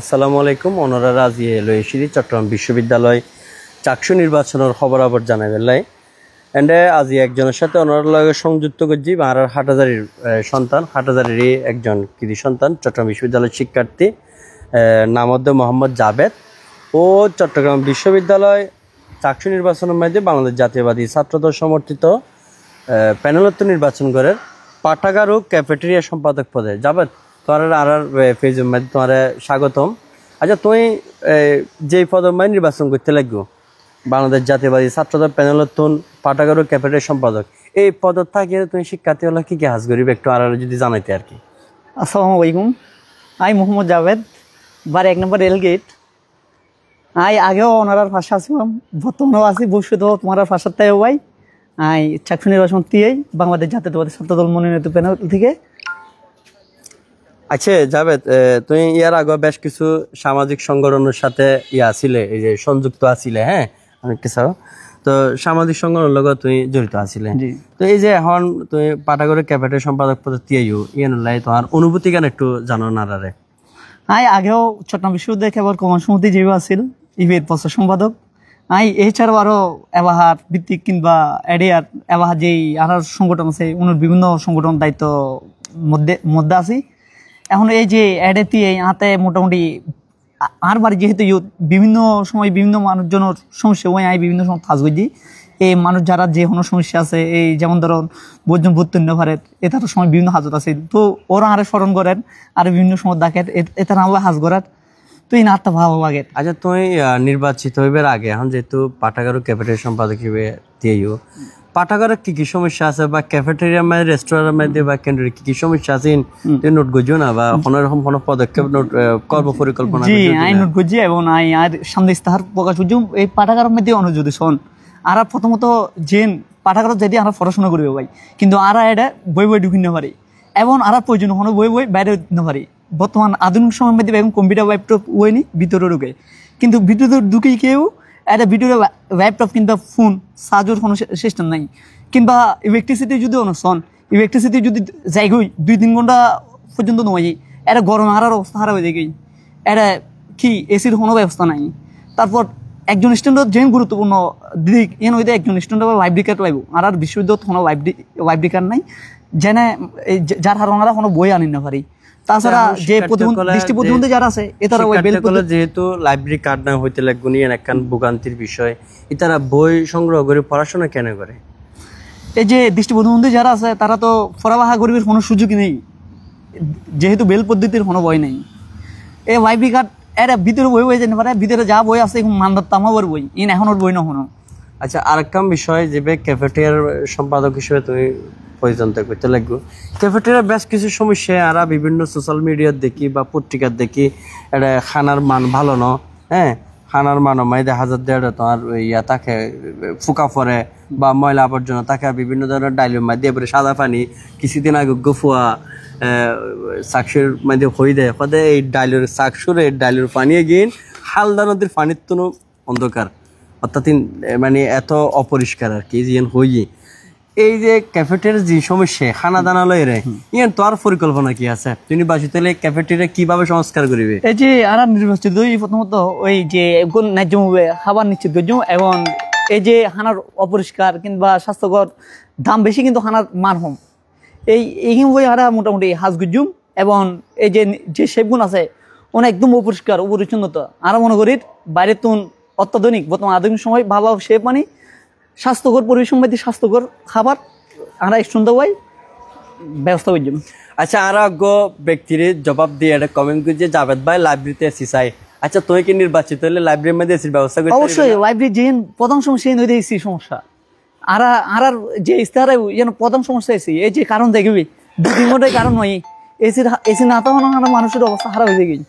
আসসালামু আলাইকুম ওনারা রাজি এলো এসিরি চট্টগ্রাম বিশ্ববিদ্যালয় চাকসু নির্বাচনের খবরাবর জানাবেন লাই এন্ডে আজি একজনের সাথে ওনার লগে সংযুক্ত করছি বাংলার হাটহাজারির সন্তান হাটহাজারিরই একজন কৃতি সন্তান চট্টগ্রাম বিশ্ববিদ্যালয়ের শিক্ষার্থী নাম হচ্ছে মোহাম্মদ জাবেদ ও চট্টগ্রাম বিশ্ববিদ্যালয় চাকসু নির্বাচনের মধ্যে বাংলাদেশ জাতীয়বাদী ছাত্রদল সমর্থিত প্যানেলত্ব নির্বাচন করে পাঠাগার ও ক্যাফেটেরিয়া সম্পাদক পদে জাবেদ তোমার আর ফেজের মধ্যে তোমার স্বাগতম। আচ্ছা তুমি যেই পদের মধ্যে নির্বাচন করতে লাগবো বাংলাদেশ জাতীয়বাদী ছাত্রদল প্যানেলত্বন পাঠাগার ও ক্যাফেটেরিয়া সম্পাদক এই পদত থাকিয়ে তুমি শিক্ষার্থী হলে কি কি হাজ করিবে একটু আর যদি জানাইতে আর কি। আসসালামু আলাইকুম, আমি মোহাম্মদ জাভেদ, বার 1 নম্বর রেলগেট। আই আগেও ওনার ভাষা ছিলাম, বর্তমানেও আছি, ভবিষ্যতেও তোমার ভাষার তাই ভাই। আই চাকসু নির্বাচন দিয়েই বাংলাদেশ জাতীয়তাবাদী ছাত্রদল মনোনীত প্যানেল থেকে। আচ্ছা জাভেদ, তুমি ইয়ার আগে বেশ কিছু সামাজিক সংগঠনের সাথে ছিলে, এই যে সংযুক্ত আছিলে, হ্যাঁ অনেক কিছু, তো সামাজিক সংগঠনের লগত তুমি জড়িত আছিলে। তো এই যে এখন তুমি পাঠাগারের ক্যাফেটেরিয়া সম্পাদক পদে তিয়েও ইয়ানুল্লাহ তোমার অনুভূতি কেন একটু জানো না রে? আই আগেও চট্টগ্রাম বিশ্ববিদ্যালয় কেবল কমন সমিতি যেভাবে আছিল ইভের প্রচার সম্পাদক। আই এছাড়াও আরো এবাহার ভিত্তিক কিংবা এডিয়ার এবাহার যেই আর সংগঠন আছে ওনার বিভিন্ন সংগঠন দায়িত্ব মধ্যে আছি। এখন এই যে এডেতে হাতে মোটামুটি আর বাড়ি যেহেতু বিভিন্ন সময় বিভিন্ন মানুষজনের সমস্যা ওই আই বিভিন্ন সময় কাজ করছি। এই মানুষ যারা যে কোনো সমস্যা আছে, এই যেমন ধরুন বৈজন ভর্তুন্য ভারের এটার সময় বিভিন্ন হাজত আছে, তো ওরা আরে স্মরণ করেন আর বিভিন্ন সময় ডাকেন এটা না হাজ করার, তো এই নাটটা ভালো লাগে। আচ্ছা তুমি নির্বাচিত হইবার আগে এখন যেহেতু পাঠাগার ক্যাফেটেরিয়া সম্পাদক হিসেবে দিয়েও পাঠাগারের কি কি সমস্যা আছে বা ক্যাফেটেরিয়া মানে রেস্টুরেন্টের মধ্যে বা কেন্দ্রে কি কি সমস্যা আছে নোট গজিও না বা কোনো রকম কোনো পদক্ষেপ নোট কর্ম পরিকল্পনা? জি আই নোট গজি এবং আই আর সামনে ইস্তাহার প্রকাশ করছি এই পাঠাগারের মধ্যে অনুযোগ শোন। আর প্রথমত যে পাঠাগার যদি আমরা পড়াশোনা করবে ভাই, কিন্তু আর এটা বই বই ঢুকিয়ে নিতে পারি এবং আর প্রয়োজন কোনো বই বই বাইরে দিতে পারি। বর্তমান আধুনিক সময়ের মধ্যে এবং কম্পিউটার ল্যাপটপ ওইনি ভিতরে ঢুকে, কিন্তু ভিতরে ঢুকেই কেউ একটা ভিডিও ল্যাপটপ কিংবা ফোন চার্জের কোনো সিস্টেম নাই, কিংবা ইলেকট্রিসিটি যদি অনুসন ইলেকট্রিসিটি যদি যাইগই 2-3 ঘন্টা পর্যন্ত নয়, এটা গরম হারার অবস্থা খারাপ হয়ে যায়। এটা কি এসির কোনো ব্যবস্থা নাই। তারপর একজন স্টুডেন্টের যে গুরুত্বপূর্ণ দিক এন হইতে একজন স্টুডেন্ট লাইব্রেরি কার্ড লাগবে, আর বিশ্ববিদ্যালয় কোনো লাইব্রেরি কার্ড নাই যেনে যার হার ওনারা কোনো বই আনি না পারি। তাছাড়া যে দৃষ্টি প্রতিবন্ধী যারা আছে এটারা যেহেতু লাইব্রেরি কার্ড না হইতে লাগবে নিয়ে একখান ভোগান্তির বিষয়, এটারা বই সংগ্রহ করে পড়াশোনা কেন করে? এই যে দৃষ্টি প্রতিবন্ধী যারা আছে তারা তো পড়াবাহা করিবার কোনো সুযোগই নেই, যেহেতু বেল পদ্ধতির কোনো বই নেই। এই লাইব্রেরি কার্ড এটা ভিতরে বই বই যেতে পারে, ভিতরে যা বই আছে মান্দার তামাবার বই ইন এখনোর বই না হনো। আচ্ছা আরেকটা বিষয় যে ক্যাফেটেরিয়ার সম্পাদক হিসেবে তুমি পরিচালনা করতে লাগবে, ক্যাফেটেরিয়ার বেশ কিছু সমস্যা আর বিভিন্ন সোশ্যাল মিডিয়ার দেখি বা পত্রিকার দেখি, এটা খানার মান ভালো ন, হ্যাঁ খানার মানও মাই দেখা যাচ্ছে তোমার ইয়া তাকে ফুকা পরে বা ময়লা আবর্জনা তাকে বিভিন্ন ধরনের ডাইলের মাঝে দিয়ে সাদা পানি কিছুদিন আগে গফুয়া চাকসুর মধ্যে হয়ে দেয় কদে এই ডাইলের চাকসুরে ডাইলের পানি গিয়ে হালদা নদীর পানির তো অন্ধকার, অর্থাৎ মানে এত অপরিষ্কার আর কি যেন হয়ে। এই যে ক্যাফেটেরিয়ার যে সমস্যা খানা দানা লয় রে ইয়ান তো আর পরিকল্পনা কি আছে? তুমি বাসিতে ক্যাফেটেরিয়া কিভাবে সংস্কার করিবে? এই যে আর নির্বাচিত প্রথমত ওই যে ন্যায্য খাবার নিশ্চিত করছো এবং এই যে হানার অপরিষ্কার কিংবা স্বাস্থ্যকর দাম বেশি কিন্তু হানার মান হম এই বই হারা মোটামুটি হাজ গুজুম এবং এই যে শেপগুণ আছে ওনা একদম অপরিষ্কার অপরিচ্ছন্নতা আর মনে করি বাইরের তুন অত্যাধুনিক বর্তমান আধুনিক সময় ভালো শেপ মানে স্বাস্থ্যকর পরিবেশ সম্বন্ধে স্বাস্থ্যকর খাবার আমরা সুন্দর হয় ব্যবস্থা করছি। আচ্ছা আর ব্যক্তির জবাব দিয়ে একটা কমেন্ট করছে জাভেদ ভাই লাইব্রেরিতে এসি চাই। আচ্ছা তুই কি নির্বাচিত হলে লাইব্রেরির মধ্যে এসির ব্যবস্থা করতে? অবশ্যই লাইব্রেরি যে প্রধান সমস্যা নদী এসি সমস্যা আর আর যে ইস্তাহারে যেন প্রধান সমস্যা এসি এই যে কারণ দেখবি 2-3 ঘন্টায় কারণ নয় এসি না তখন মানুষের অবস্থা খারাপ হয়ে যায়।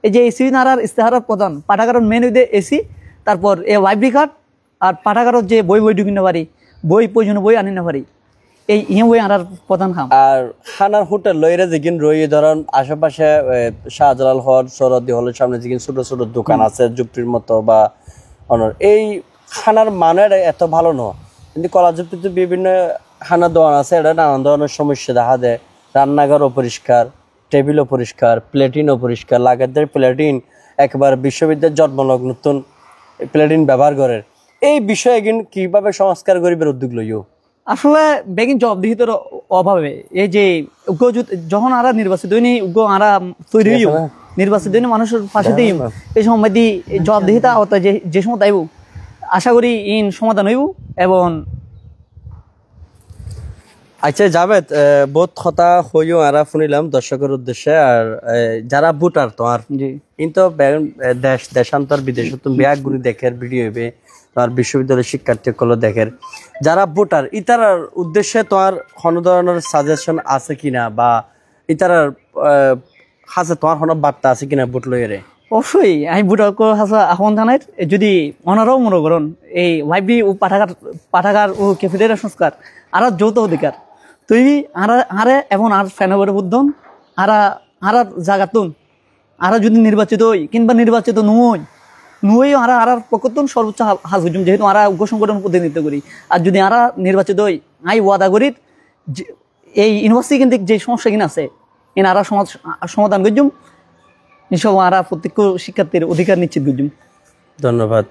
এই যে এসি নারার ইস্তাহারের প্রধান পাঠাগারের মেন হইতে এসি, তারপর এই লাইব্রেরি কার্ড আর পাঠাগারত যে বই ঢুকি না পারি বই প্রয়োজনীয় বই আনি না পারি এই বই আনার প্রধান খাম। আর খানার হোটেল লইরে যেদিন রই ধরেন আশেপাশে শাহজালাল হল সরদি হলের সামনে যেদিন ছোট ছোট দোকান আছে যুক্তির মতো বা অনর এই খানার মানের এত ভালো নয়, কিন্তু কলা যুক্তিতে বিভিন্ন খানার দোকান আছে এটা নানান ধরনের সমস্যা দেখা দেয়, রান্নাঘর অপরিষ্কার, টেবিলও পরিষ্কার, প্লেটিনও পরিষ্কার, লাগাদের প্লেটিন একবার বিশ্ববিদ্যালয়ের জন্মলগ্ন নতুন প্লেটিন ব্যবহার করে। এই বিষয়ে কিন্তু কিভাবে সংস্কার করিবার উদ্যোগ লইও? আসলে বেগিন জবাবদিহিতার অভাবে এই যে যখন আরা নির্বাচিত হয়নি আরা তৈরি হইও নির্বাচিত হয়নি মানুষের পাশে দিই এই সময় দি জবাবদিহিতা আওতায় যে সময় তাইব আশা করি ইন সমাধান হইব। এবং আচ্ছা জাভেদ, বহুত কথা হইও আরা শুনিলাম দর্শকের উদ্দেশ্যে। আর যারা ভোটার তোমার কিন্তু দেশান্তর বিদেশে তুমি ব্যাগ গুলি দেখের ভিডিও হইবে, তোমার বিশ্ববিদ্যালয়ের শিক্ষার্থী গুলো দেখের, যারা ভোটার ইতারার উদ্দেশ্যে তোমার কোনো ধরনের সাজেশন আছে কিনা, বা ইতারার হাসে তোমার কোনো বার্তা আছে কিনা ভোট লইরে? অবশ্যই আমি ভোটার হাসা আহ্বান জানাই, যদি ওনারাও মনে করেন এই লাইব্রেরি ও পাঠাগার ও ক্যাফেটেরিয়া সংস্কার আর যৌথ অধিকার তৈরি আরে এবং আর ফেনবরে বুদ্ধন আর জাগাতুন আর যদি নির্বাচিত হই কিংবা নির্বাচিত নুই আর পক্ষতুন সর্বোচ্চ হাজ হুজুম, যেহেতু আর উগ্র সংগঠন প্রতিনিধিত্ব করি। আর যদি আর নির্বাচিত হই আই ওয়াদা করি এই ইউনিভার্সিটি কিন্তু যে সমস্যা কিনা আছে এন আর সমাধান করজুম, নিঃসব আর প্রত্যেক শিক্ষার্থীর অধিকার নিশ্চিত করজুম। ধন্যবাদ।